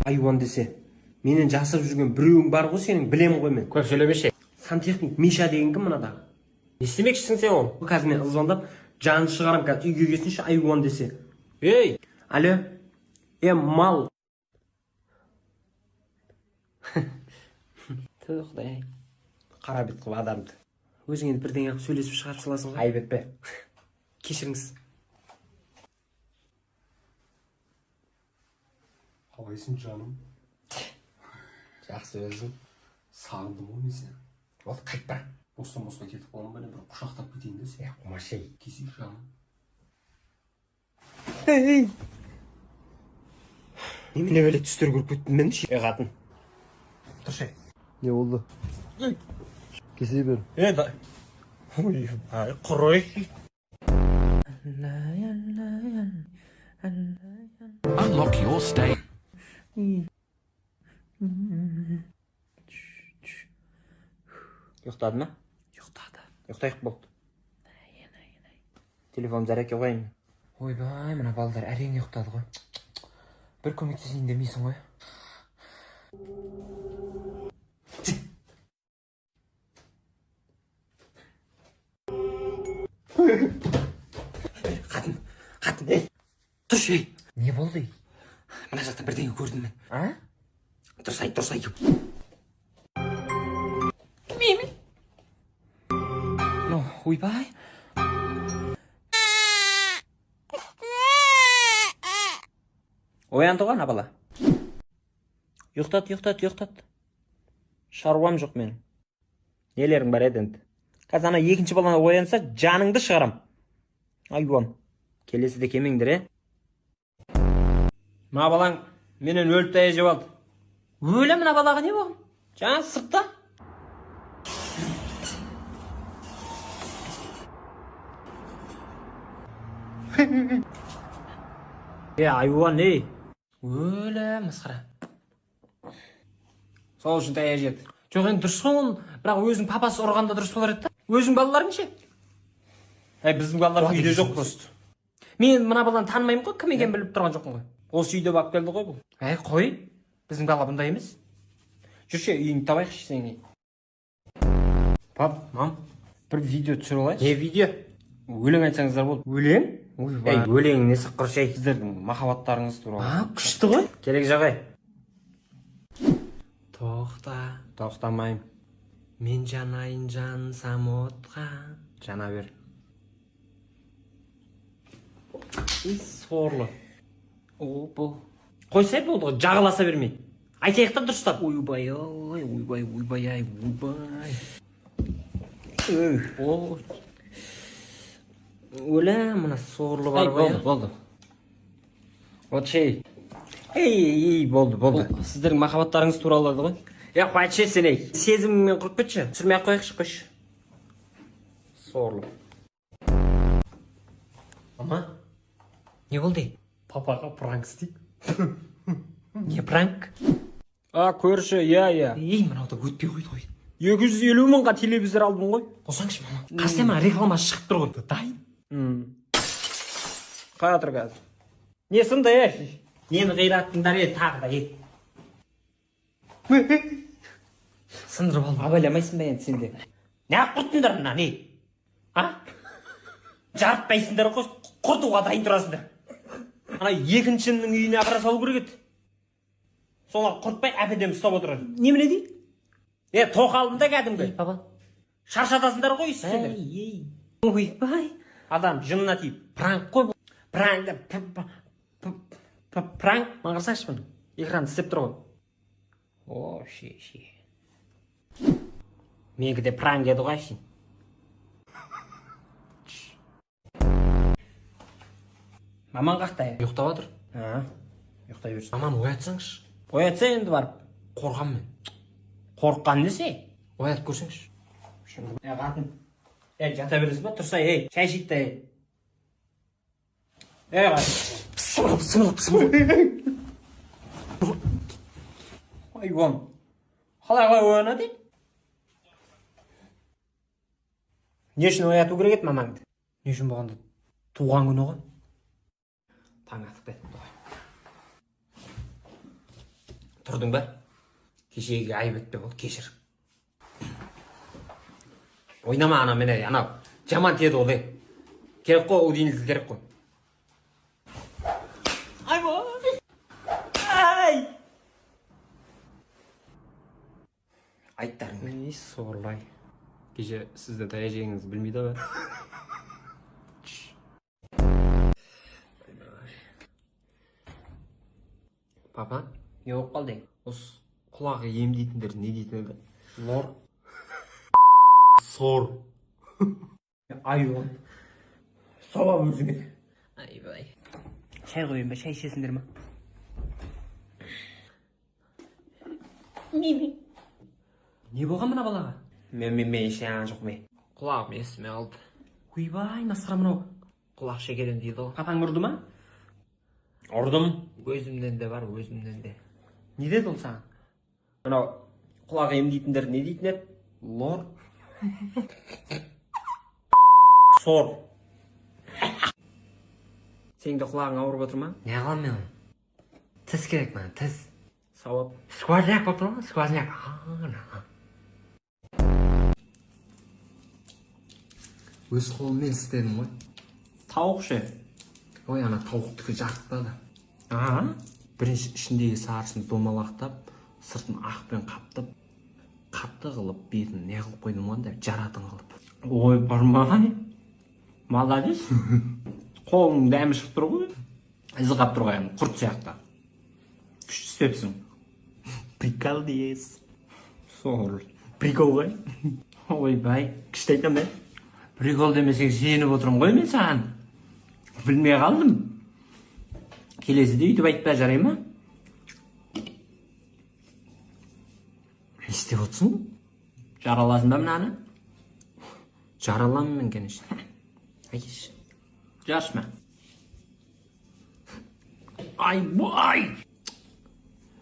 Айуан десе. Менен жасырып жүрген біреуің бар ғой сенің, білем ғой мен. Көп сөйлемеші. Сантехник Миша деген кім мынада? Не істемекшісің сен ол? Қазір мен звондап, жанын шығарам, қазір үйге келсінші айуан десе. Ей! Алло? Мал. Құдай. Қара бет қылып адамды. Өзің енді бірдеңе қылып сөйлесіп шығарып саласың ғой. Айып етпе. Кешіріңіз. Қалайсың жаным? Жақсы өзің. Сағындым ғой мен сені. Ол қайтпа. Бостан босқа кетіп қалған ба не, бір құшақтап кетейін де сен. Құмашай. Кесейік жаным. Немене бәле түстер көріп кеттім мен ше. Қатын. Тұршы. Не болды? Кесе бер. Да. Ой, құрой. Unlock your state. Ұйықтады ма? Ұйықтады. Ұйықтайық болды. Телефон зарядке қойайын. Ойбай, мына балдар әрең ұйықтады ғой. Бір көмектесейін демейсің ғой. Қатын, ей! Тұршы, ей! Не болды? Мына жақта бірдеңе көрдім мен. А? Тұрсай. Меме? Ойбай! Оянды ғой, бала. Ұйықтат. Шаруам жоқ мен. Нелерің бар еді енді. Қазір ана екінші баланы оянса, жаныңды шығарам. Айуан. Келесіде кемеңдір, Ма балаң менен өліп тая жеп алды. Өлі мына балаға не болған? Жаңа сыртта. Айуан, Өлі, мысқыра. Сол үшін тая жеді. Жоқ енді дұрыс қой, бірақ өзің папасы ұрғанда дұрыс болар еді. Өзің балаларың ше? Біздің балалар үйде жоқ просто. Мен мына баланы танымаймын ғой, кім екенін біліп тұрған жоқпын ғой. Осы үйде бап келді ғой бұл. Қой, біздің бала бұндай емес. Жүрші, үйіңді табайықшы сен. Пап, мам, бір видео түсіріп алайыншы. Не видео? Өлең айтсаңыздар болды. Өлең? Өлең не сыққыршай. Сіздердің махаббаттарыңыз туралы. Күшті ғой. Керек жағай. Тоқтамайым. Мен жанайын жансам отқа. Жана бер. Сорлы. Бұл. Қойсай болды ғой, жағыласа бермей. Айтайық та дұрыстап. Ойбай. Өлі, мына сорлы бар ғой. Болды. Вот шей. Болды. Сіздердің махаббаттарыңыз туралы ғой. Қойшы сен ей. Сезіміңмен құрып кетші. Түсірмей қойықшы, қойшы. Сорлы. Мама, не болды? Папаға пранк істейік. Не пранк? Көрші, иә. Мынауда өтпей қойды ғой. 250 мыңға телевизор алдым ғой. Қосаңшы, мама. Қастай мына рекламасы шығып тұр ғой. Дайын. Қатыр қазір. Не сынды, Нені қираттыңдар тағы да Сындырып алдым. Абайламайсың ба енді сенде? Не құрттыңдар мына, не? Жарытпайсыңдар ғой, құртуға дайын тұрасыңдар. Ана екіншінің үйіне апара салу керек еді. Солар құртпай әпедем ұстап отырады. Немене дейді? Тоқалымда кәдімгі. Папа. Шаршатасыңдар ғой сендер. Ойбай. Адам жынына тиіп. Пранк қой бұл. Пранк, маған қарсаңшы мұны. Экран істеп тұр ғой. Менікі де пранк еді ғой шын. Маман қақта Ұйықтап отыр. Ұйықтай берсін. Маман оятсаңшы. Оятса енді барып. Қорған мен. Қорыққан десе? Оятып көрсеңші. Қатын. Жата бересің ба? Тұрса, шай ішейік та. Қатын. Пысымылап. Айуан. Қалай оянады? Не үшін ояту керек еді мамаңды? Не үшін болғанда? Туған күні ғой. Таң атып кетті ғой. Тұрдың ба? Кешегі айып етпе болды, кешір. Ойнама ана мені, анау жаман теді ол. Керек қой, удинілді керек қой. Ай! Айттарың мен. Ей, сорлай. Кеше сізді таяжегіңізді білмейді ба? Папа, Не болып қалды? осы құлағы емдейтіндер не дейтін еді? Лор. Сор. Айуан. Сауап өзіңе. Айбай. Шай қойын ба, шай ішесіңдер ма? Не болған мына балаға? Мен ішен жоқ ме. Құлағым есіме алды. Ойбай, масқара мынау. Құлақ шекеден дейді ғой. Папаң ұрды ма? Ұрдым. Өзімден де бар, өзімден де. Не деді ол саған? Мынау құлақ емдейтіндер не дейтін еді? Лор. Сор. Сенің де құлағың ауырып отыр ма? Не қылам мен? Тіс керек маған, тіс. Сауап. Сквозняк болып тұр ма? Сквозняк. Өз қолыммен істедім ғой. Тауық ше. Ой, ана тауықтікі жарықтады. Бірінші ішіндегі сарысын домалақтап, сыртын ақпен қаптап, қатты қылып, бетін не қылып қойдым онда, жаратын қылып. Ой, бармай. Молодец. Қолың дәмі шығып тұр ғой. Ізі қап тұр ғой, құрт сияқты. Күшті істепсің. Прикол дейсіз. Сор. Прикол ғой. Ойбай. Күшті айтам мен. Прикол демесең сеніп отырмын ғой мен саған. Білмей қалдым. Келесіде үйтіп айтпа, жарай ма? Не істеп отырсың? Жараласын ба мынаны? Жараламын мен, конечно. Айш. Жаршма. Ай.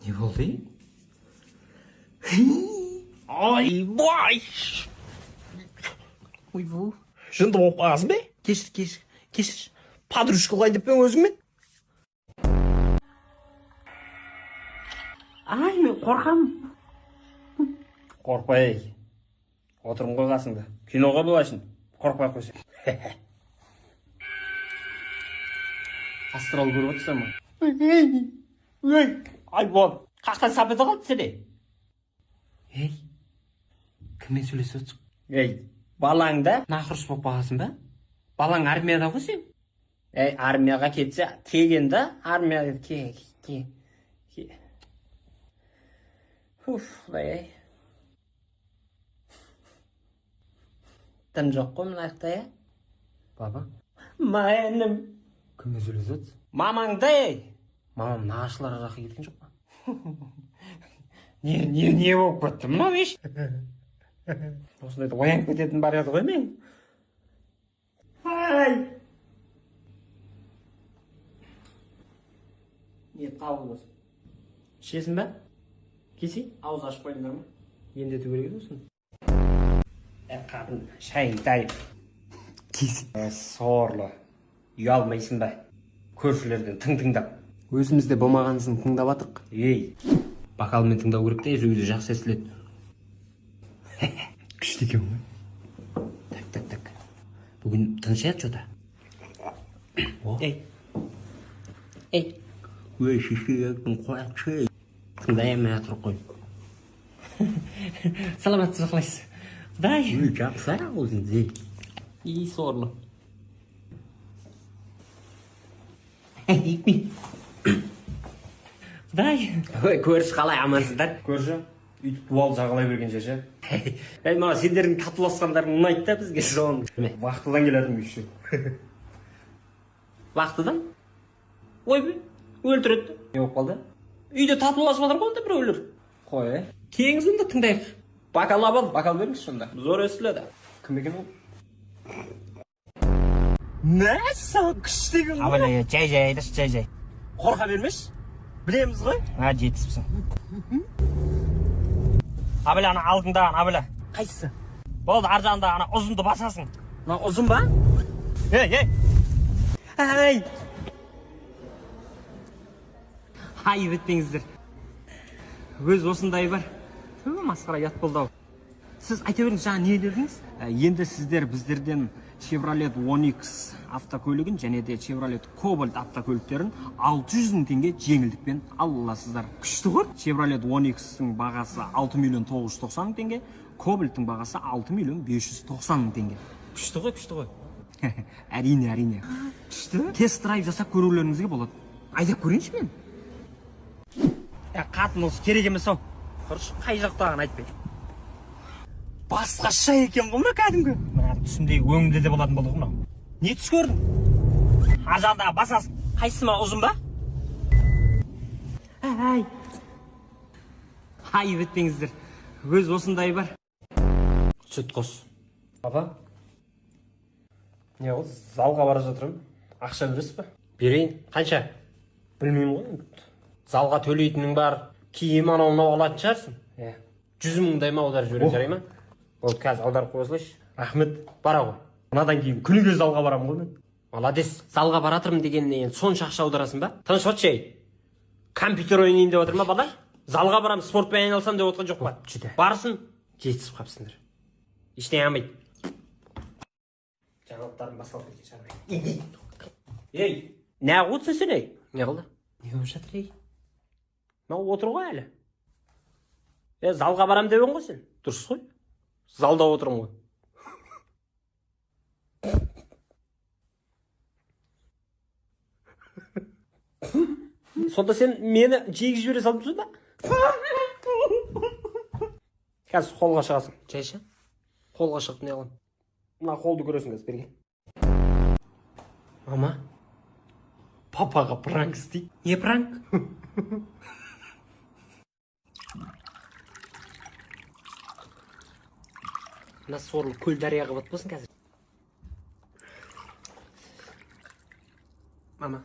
Не болды? Ай. Ойбу. Жынды болып қаласың бе? Кешір. Подружка қылай деп пен өзіңмен? Ай, мен қорқам. Қорқпай. Отырым ғой қасыңда. Киноға болайсың. Қорқпай қойсың. Астрал көріп отырсың ма? Ай, бол. Қақтан сап ете қалды сәде? Ей, кіммен сөйлесіп отырсың? Ей, балаңда? Нақұрыс болып қаласың ба? Балаң армияда ғой сен? Ей, армияға кетсе, келгенде армияға ке. Уф, ай. Тым жоқ қой мына жақта, я? Баба, Майыным. кіммен сөйлесіп отырсың? Мамаңда, ей. Мамам нағашылар жаққа кеткен жоқ па? Не болып кетті мынау еш? Осындайда оянып кететін бар еді ғой мен. Ай! Ет қабыл болсын. Ішесің ба? Кесей, ауыз ашып қойдыңдар ма? Енді ету керек еді осыны. Қатын, шайың дайып. Кесей. Сорлы. Ұялмайсың ба? Көршілерден тыңдап. Өзімізде болмағансын тыңдап атық. Ей, Бокалмен тыңдау керек те, өзі жақсы естіледі. Күшті екен ғой. так. Бүгін тыныш еді жота. Ей. Ой, шешегің қуатшы. Тыңдаймын атыр қой. Саламатсыз қалайсыз? Құдай. Ой, жақсы өзіңде. И сорлы. Құдай. Ой, көрші қалай амансыздар? Көрші, үйтіп дуал жағалай берген шеше. Ей, маған сендердің татуласқандарың ұнайды да бізге соны. Вақтыдан келетін күйші. Вақтыдан? Ой бе, өлтіреді. Не болып қалды? Үйде татуласып жатыр ғой онда біреулер. Қой, келіңіз онда тыңдайық. Бокал абал, бокал беріңіз сонда. Зор естіледі. Кім екен ол? Мәссаған күштеген ғой. Абылай, жай. Қорқа бермеш. Білеміз ғой? Жетіспісің. Абылай, ана алдыңдаған, Абылай. Қайсысы? Болды, ар жағында ана ұзынды басасың. Мына ұзын ба? Ей. Айып етпеңіздер. өз осындай бар. Масқара ят болды ау. Сіз айта беріңіз, жаңа не дедіңіз? Енді сіздер біздерден Chevrolet Onix автокөлігін және де Chevrolet Cobalt автокөліктерін 600 мың теңге жеңілдікпен ала аласыздар. Күшті ғой. Chevrolet Onix-тің бағасы 6 миллион 990 мың теңге, Cobalt-тың бағасы 6 миллион 590 мың теңге. Күшті ғой. Әрине. Күшті. Тест-драйв жасап көрулеріңізге болады. Айдап көрейінші мен. Қатын осы керек емес ау. Құрыш, қай жақтағын айтпай. Басқаша екен бұл ма кәдімгі? Түсімдегі өңімде де болатын болды ғой мынау. Не түс көрдің? Ар жағындағы басасы қайсысы ма, ұзын ба? Ай, бітпеңіздер. Өз осындай бар. Сүт қос. Папа? Не ол, залға бара жатырмын. Ақша бересіз ба? Берейін. Қанша? Білмеймін ғой. Залға төлейтінің бар. Киім анау алатын шығарсың. 100 мыңдай ма аударып жіберем, жарай ма? Болды, қазір аударып қойсылайшы. Рахмет, бара ғой. Мынадан кейін күніге залға барамын ғой мен. Молодец. Залға баратырмын дегеннен сонша ақша аударасың ба? Тыныш отшы ей. Компьютер ойнайын деп отыр ма бала? Залға барам, спортпен айналсам деп отқан жоқ па? Барсын, жетісіп қапсыңдар. Ештеңе алмайды. Жаңалықтарым басталып кеткен шығар. Ей, не қылсың сен ей? Не қылды? Не болып жатыр ей? Мынау отыр ғой әлі. Залға барам деуің ғой сен. Дұрыс қой. Залда отырмын ғой. Сонда сен мені жегіп жібере салып жүрсің ба? Қазір қолға шығасың. Жайша. Қолға шығып не қылам? Мына қолды көресің қазір берген. Мама, папаға пранк істейді. Не пранк? Мына сорлы көл дарияға батпасын қазір. Мама,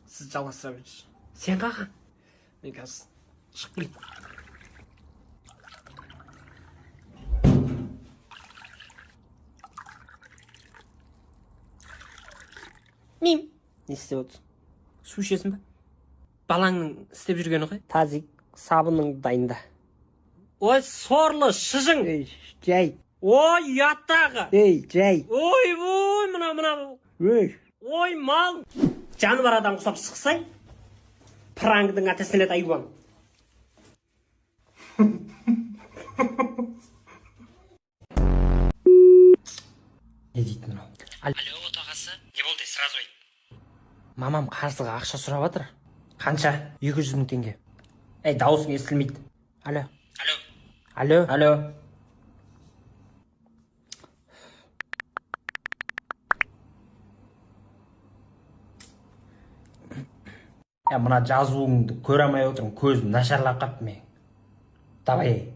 сіз жалғастыра беріңізші. Сен қаға? Мен қазір шығып келейін. Мим. Не істеп отырсың? Су ішесің ба? Балаңның істеп жүргені ғой? Тазик сабының дайында. Ой, сорлы шыжың. Жай. Ой, ұяттағы. Жай. Ой, мына. Ой, мал. Жаны бар адам құсап шықсай, праңдың атасына айуан. Не дейді мынау? Алло, отағасы. Не болды, сразу айт. Мамам қарызға ақша сұрап жатыр. Қанша? 200 мың теңге. Дауысың естілмейді. Алло. Алло. Мына жазуыңды көре алмай отырмын, көзім нашарлап қапты мен. Давай.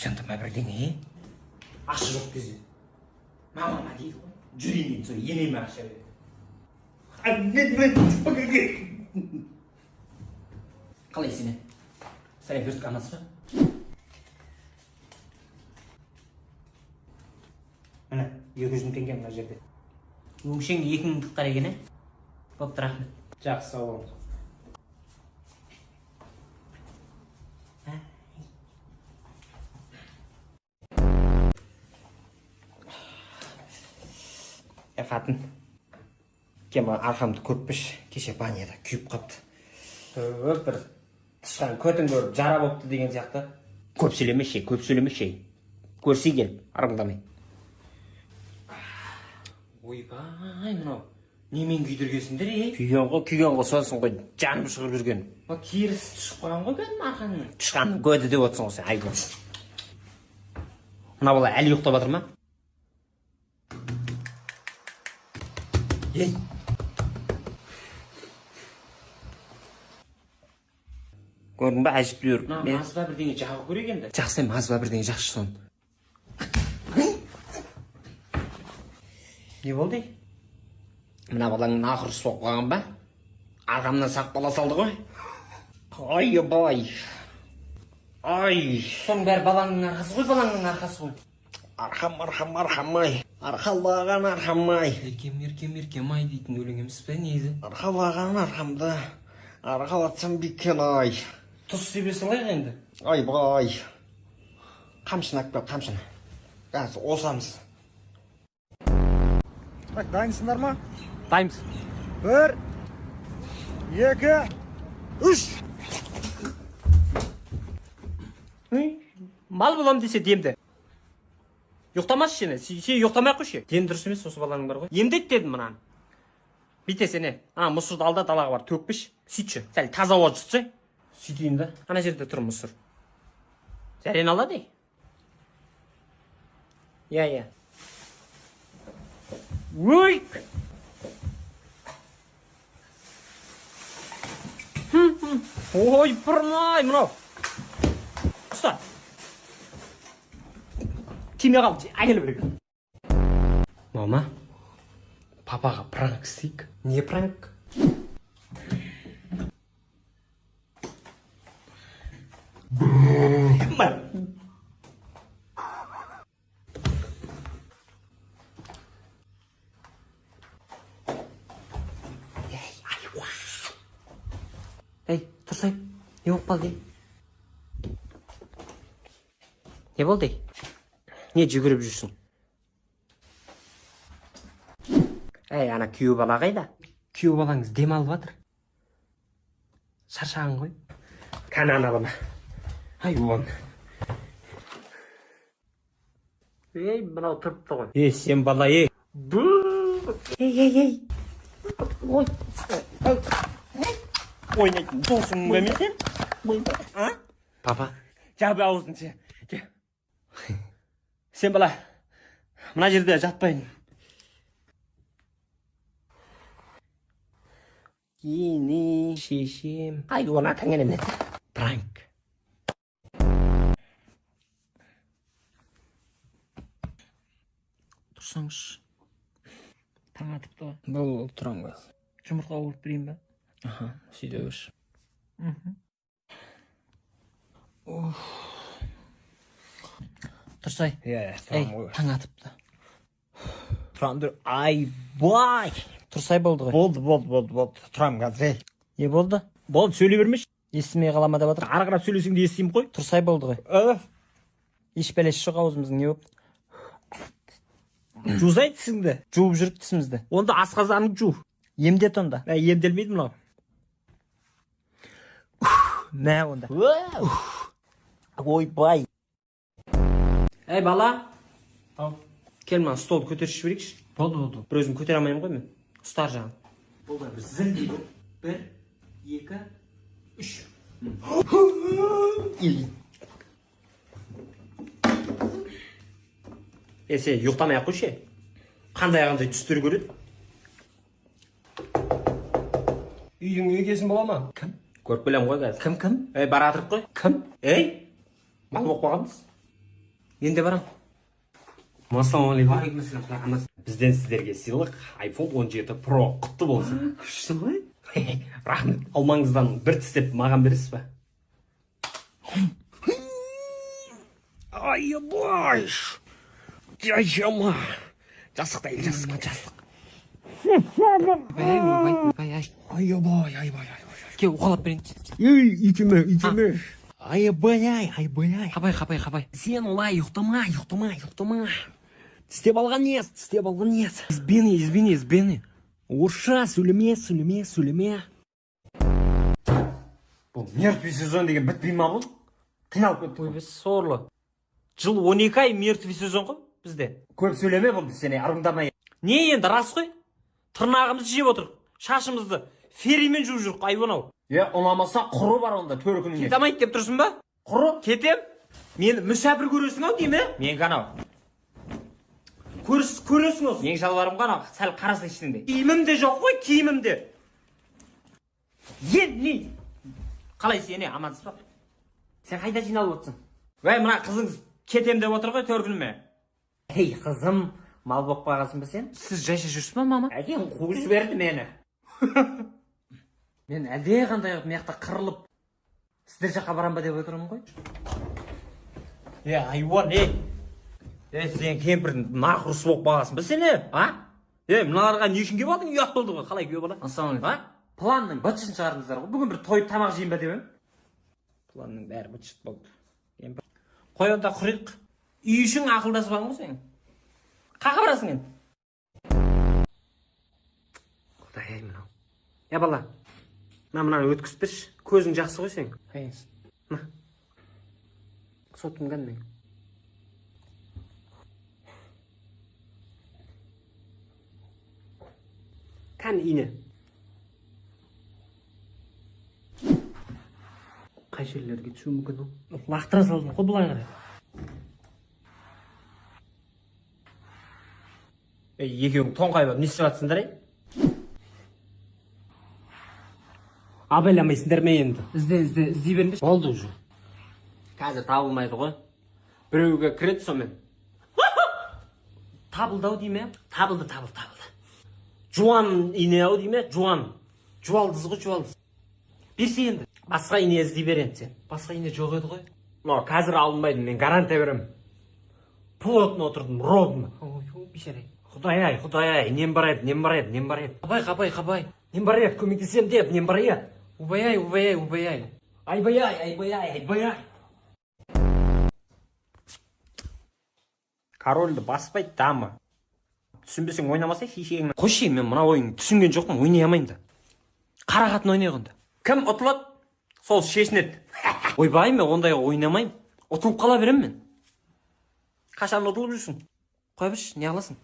Жындыма бірдеңе. Ақша жоқ кезде. Мамама дейді ғой. Жүрейін сол енеме ақша береді. Қалай сені? Сәлем бердік анасы. Міне, 200 мың теңге мына жерде. Өңшеңде 2 мыңдықтар екен, Бопты, рахмет. Жақсы, сау болыңыз. Қатын, кема арқамды көппіш, кеше баняда күйіп қапты. Бір тышқан көтін көріп жара бопты деген сияқты. Көп сөйлемеші. Көрсей келіп, арыңдамай. Ойбай, мынау. Немен күйдіргесіңдер, Күйген ғой, сонсын ғой, жаным шығып жүрген. Керісі түшіп қойған ғой, кәдім арқанның. Тышқанның көді деп отырсың ғой сен, айгон. Мына бала әлі ұйықтап жатыр ма? Ей! Көрдің ба, әжіптілер. Мазба бірдеңе жағы көрек енді. Жақсы, мазба бірдеңе жақшы сон. Не болды? Мына балаң нақыр соқ қойған ба? Арқамнан сақ бала салды ғой? Ай. Соның бәрі балаңның арқасы ғой, Арқам-ай. Арқалаған арқам-ай. Еркем-ай дейтін өлең емес пе, нейді? Арқалаған арқамды. Арқалатсам бекен ай. Тұз себе салайық енді. Айбай. Қамшын әкпеп, қамшын. Қазір осамыз. Так, дайынсыңдар ма? Дайынбыз. 1, 2, 3. Мал болам десе демді. Ұйықтамашы шені, сен ұйықтамай қойшы. Ден дұрыс емес осы баланың бар ғой. Емдет дедім мұнан. Бите сені, ана мұсырды алда далаға бар, төкпіш. Сөйтші, сәл таза ауа жұтсы. Сөйтейін да. Ана жерде тұр мұсыр. Зәрен алады. Я. Ой! Ой, бұрмай, мұнау. Құста. Тиме қалды, әйелі білік. Мама, папаға пранк істейік. Не пранк? Ей, тұрсай, не болып қалды? Не болды? Не жүгіріп жүрсің? Ей, ана күйеу бала қайда? Күйеу балаңыз дем алып жатыр. Шаршаған ғой. Кәнан алама. Ай, оған. Ей, мынау тұрыпты ғой. Ей, сен бала, ей. Ей. Ой. Ойнайтын досың ба мен сен? Папа. Жабы ауызын сен. Сен бала, мына жерде жатпайын. Кені шешем. Ай, оны атаңен емес. Пранк. Тұрсаңыз. Таң атыпты ғой. Бұл тұрам ба. Жұмыртқа ұрып берейін ба? Аха, сөйде көрші. Тұрсай. Ей, Таң атыпты. Тұрамды, айбай. Тұрсай болды ғой. Болды. Тұрам қазір. Не болды? Болды, сөйлей бермеш. Естімей қалама деп жатыр. Ары қарап сөйлесең де естеймін ғой. Тұрсай болды ғой. Еш бәлеш жоқ аузымыздың, не болып? Жузай тісіңді. Жуып жүріп тісімізді. Онда асқазанын жу. Емдет онда. Емделмейді мынау. Мә онда. Ойбай. Ей, бала. Кел маған столды көтерші жіберейікші. Болды. Бір өзім көтер алмаймын ғой мен. Ұстар жағын. Болды, бір зіл дейді. 1, 2, 3. Сен ұйықтамай ақ қойшы. Қандай түстер көреді? Үйдің егесін бола ма? Кім? Көріп білем ғой қазір. Кім? Ей, бара атырып қой. Кім? Ей, мал болып қалғанбыз. Енді барам. Ассалаумағалейкум. Бізден сіздерге сыйлық iPhone 17 Pro құтты болсын. Күшті ғой? Рахмет. Алмаңыздан бір тістеп маған бересіз ба? Айбай. Жайжама. Жасықтай, жасық. Айбай. Кел, уқалап берейін. Ей, итеме. Айбай. Қапай. Сен олай, ұйықтама. Тістеп алған ес. Избени. Орысша сөйлеме. Бұл мертвый сезон деген бітпей ма бұл? Қиналып кетті. Ой, біз сорлы. Жыл 12 ай мертвый сезон ғой бізде. Көп сөйлеме болды сені, арыңдамай. Не енді, рас қой? Тырнағымызды жеп отыр. Шашымызды феримен жуып жүрік, айбанау. Ұнамаса құры бар онда, төркініңе. Кетамайды деп тұрсың ба? Құры? Кетем. Мені мүсәпір көресің ау деймі? Мен қанау. Көресің осы. Мен шалбарым қанау, сәл қараса ішінде. Киімім де жоқ қой, киімім де. Не? Қалай сені, амансыз ба? Сен қайда жиналып отырсың? Вай, мына қызыңыз кетем деп отыр ғой төркініме. Ей, қызым, мал болып қалғансың ба сен? Сіз жайша жүрсіз ба, мама? Әкең қуып жіберді мені. Мен әлде қандай мияқта қырылып, сіздер жаққа барам ба деп отырмын ғой. Айуан, сен кемпірдің нақұрысы болып қалғансың ба сені, а? Мыналарға не үшін келіп алдың, ұят болды ғой, қалай күйеу бала? Ассалаумағалейкум. Планның бытшын шығардыңыздар ғой. Бүгін бір тойып тамақ жейін ба деп едім. Планның бәрі бытшыт болды. Қой онда құрайық. Үй үшін ақылдасып алың ғой сен. Қақа барасың енді? Құдай-ай мынау. Бала. Мынаны өткізіп берші. Көзің жақсы ғой сен. Қайынсы. Сотым қандай? Kan iğne. Қай жерлерге түсуі мүмкін ол? Лақтыра салдым ғой былай қарай. Екеуің тоңқайып не істеп жатсыңдар, Абайламайсыңдар ма енді? Іздей беріңдерші. Болды уже. Қазір табылмайды ғой. Біреуге кіреді сонымен. Табылды-ау дей ме? Табылды. Жуан ине-ау дей ме? Жуан. Жуалдыз ғой, жуалдыз. Берсе енді. Басқа ине іздей бер енді сен. Басқа ине жоқ еді ғой. Қазір алынбайды, мен гарантия беремін. Плотно отырдым, ровно. Ой, бейшара. Құдай-ай, нем бар еді. Қабай. Нем бар еді, көмектесем деп, нем бар еді. Убай. Айбай. Корольді баспайды дамы. Түсінбесең ойнамасай шешегіңнен. Қойшы, мен мына ойын түсінген жоқпын, ойнай алмайым да. Қара қатын ойнайғанда. Кім ұтылады? Сол шешінеді. Ойбай, мен ондайға ойнамайым. Ұтылып қала берем мен. Қашан ұтылып жүрсің? Қой біш, не аласың?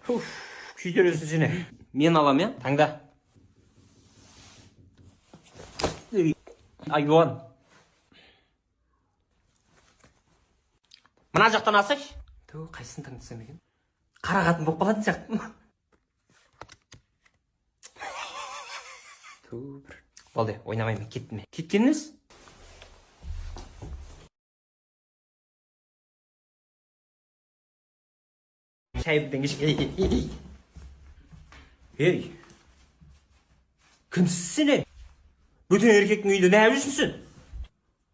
Күйтересің сені. Мен алам, я? Таңда. Айуан. Мына жақтан алсайшы. Қайсысын таңдасам екен? Қара қатын болып қалатын сияқты. Болды, ойнамаймын, кеттім. Кеткеніңіз? Шайбыдың ішке. Ей, Кімсіз сен? Бөтен еркектің үйінде не жүрсің сен?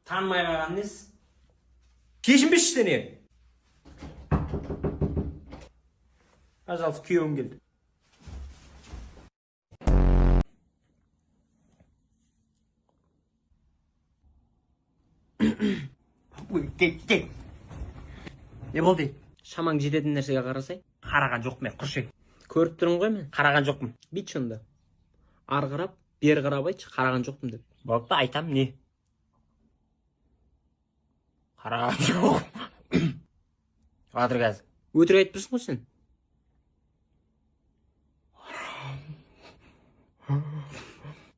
Танымай қалған несі? Шешінбеші сені. Ажалсы күйеуім келді. Кек. не болды? Шамаң жететін нәрсеге қарасай. Қараған жоқ мен, құршек. Көріп тұрмын ғой мен. Қараған жоқпын. Бүйтші онда. Ары қарап, бері қарап айтшы, қараған жоқпын деп. Болды, айтам не? Қараған жоқ. Адыр қазір. Өтірік айтыпсың ғой сен.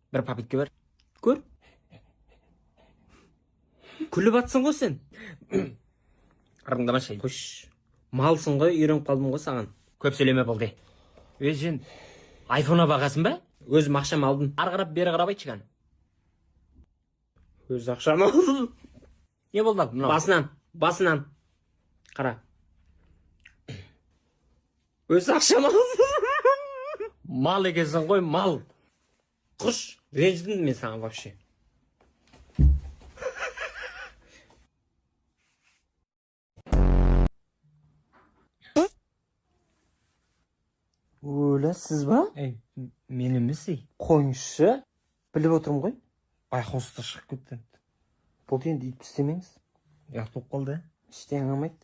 Бір папетке бар. Көр. Күліп атсың ғой сен. Арыңдамашы. Қош. Малсың ғой, үйреніп қалдым ғой саған. Көп сөйлеме болды. Өзен. Айфона бағасын ба? Өзім ақшам алдым. Ары қарап, бері қарап айтшы кән. Өз ақшам алдым. Не болды мынау? Басынан. Қара. Өз ақшам алдым. Мал екенсің ғой, мал. Құш. Ренждім мен саған вообще. Өлі, сіз ба? Мен емес ей. Қойыңызшы. Біліп отырмын ғой. Байқұсты шығып кетті. Бұл енді ит істемеңіз. Ұят болып қалды. Іштен алмайды.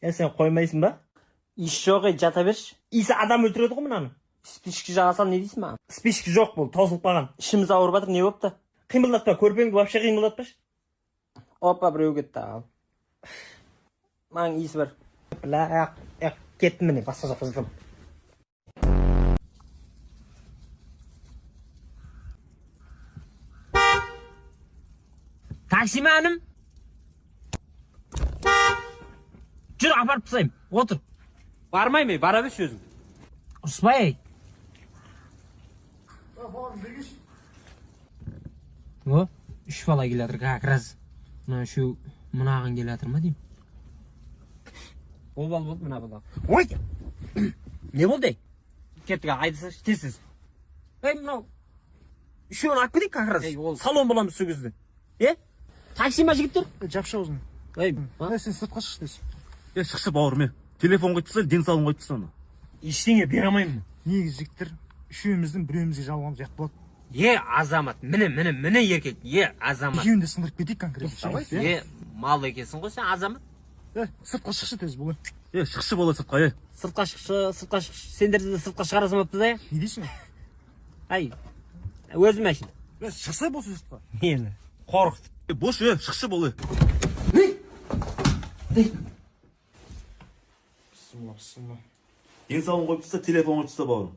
Сен қоймайсың ба? Иш жоқ, жата берші. Исі адам өлтіреді ғой мынаны. Спички жаға сал, не дейсің маған? Спички жоқ бұл, таусылып қалған. Ішіміз ауырып жатыр, не болыпты? Қимылдатпа, көрпеңді вообще қимылдатпашы. Опа, біреу кетті ал. Маған иісі бар. Бля, кеттім міне, басқа жаққа жатам. Такси мәнім? Жүр, апарып тастайым. Отыр. Бармаймын, бара берші өзің. Ұрыспай. О, үш бала келатыр, как раз. Мына үшеу мынаған келатыр ма деймін. Ол бал болды, мына бала. Ой! Не болды? Кеттіға, айдысаш, тесіз. Мынау. Үшеуін алып кетейік, как раз. Ол Салон боламыз сол кезде. Такси ма жігіттер? Жапшы аузын. Ей, Сен сыртқа шық дейсің. Шықшы бауырым, телефон қойып денсаулығын қойып тастаны. Ештеңе бере алмаймын. Негізі жігіттер үшеуміздің біреуімізге жалғанымыз жат болады. Азамат, міне еркек, Азамат. Екеуін де сындырып кетейік конкретно. Мал екенсің ғой сен, Азамат. Сыртқа шықшы тез бұл. Шықшы бола сыртқа, Сыртқа шықшы, сендерді де сыртқа шығарасың бапты да, Не дейсің? Ай, өзім әшін. Шықса болса сыртқа. Мені қорқыт. Бош, шықшы болы. Бісміллә. Денсаулығын қойып тастады, телефон қойып тастады бауырым.